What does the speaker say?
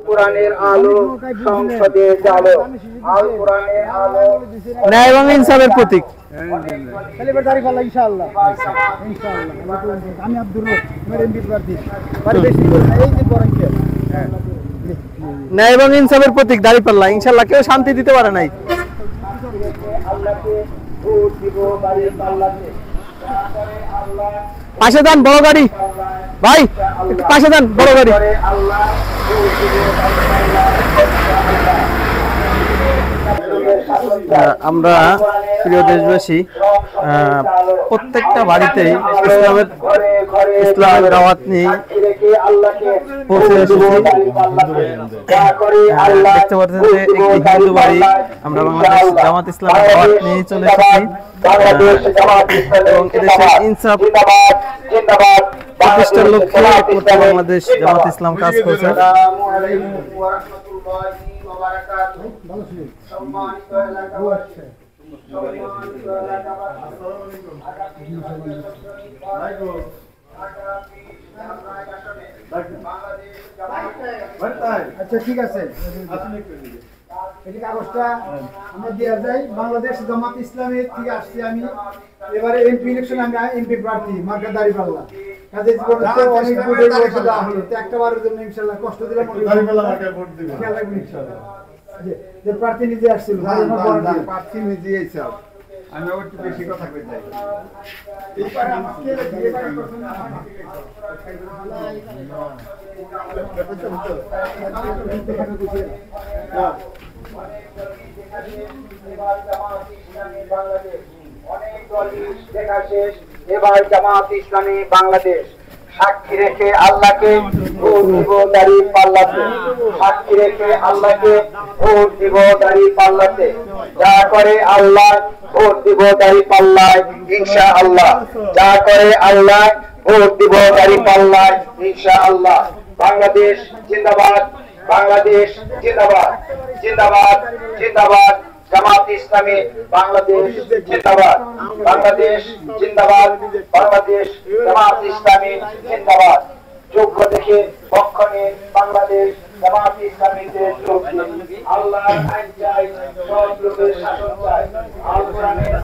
কোরআনের আলো সংসদে জালো, আল কোরআনের আলো ন্যায় এবং ইনসাফের প্রতীক। ইনশাআল্লাহ আমি আব্দুর এমপি প্রার্থী। ন্যায় এবং ইনসাফের প্রতীক দাঁড়িপাল্লা। ইনশাআল্লাহ কেউ শান্তি দিতে পারে নাই। আল্লাহকে ভোট দিব দাঁড়িপাল্লাতে। আল্লাহ পাশে দেন বড় গাড়ি ভাই, একটু পাশে দেন বড় গাড়ি। আল্লাহ ভোট দিব আমরা প্রিয় দেশবাসী, প্রত্যেকটা বাড়িতেই ইসলামের দাওয়াত নিয়ে পৌঁছে এসেছি। দেখতে পাচ্ছেন যে একটি হিন্দু বাড়ি, আমরা বাংলাদেশ জামাত ইসলামের দাওয়াত নিয়ে চলে এসেছি এবং এদেশের ইনসাফ প্রতিষ্ঠার লক্ষ্যে একমাত্র বাংলাদেশ জামাত ইসলাম কাজ করছে। আচ্ছা ঠিক আছে, এই কাগজটা আমরা দেওয়া যায়। বাংলাদেশ জামাত ইসলামের থেকে আসছি আমি। এবারে এমপি ইলেকশন আমি এমপি প্রার্থী, মার্কা দাঁড়িপাল্লা। কাজে জীবনে তো অনেক ভোটের বয়স দেওয়া হলো, তো একটা বারের জন্য ইনশাআল্লাহ কষ্ট দিলাম, দাঁড়িপাল্লা মার্কায় ভোট দিবেন খেয়াল রাখবেন ইনশাআল্লাহ। যে প্রার্থী নিজে আসছিল, প্রার্থী নিজে এসে আমি একটু বেশি কথা কই যাই। এবার জামাত ইসলামী বাংলাদেশ সাক্ষী রেখে আল্লাহকে ভোট দিব দাঁড়িপাল্লাতে। সাক্ষী রেখে আল্লাহকে ভোট দিব দাঁড়িপাল্লাতে। যা করে আল্লাহ ভোট দিব দাঁড়িপাল্লায় ইনশাআল্লাহ। যা করে আল্লাহ ভোট দিব দাঁড়িপাল্লায় ইনশাআল্লাহ। বাংলাদেশ জিন্দাবাদ, বাংলাদেশ জিন্দাবাদ, জিন্দাবাদ জিন্দাবাদ। জামাত ইসলামী বাংলাদেশ জিন্দাবাদ, বাংলাদেশ জিন্দাবাদ, বাংলাদেশ জামাত ইসলামী জিন্দাবাদ। যোগ্য দেখে পক্ষ নিয়ে বাংলাদেশ জামাত ইসলামীতে যোগ দিন। আল্লাহর আইন চাই, সব লোকের শাসন চাই। আল কোরআনের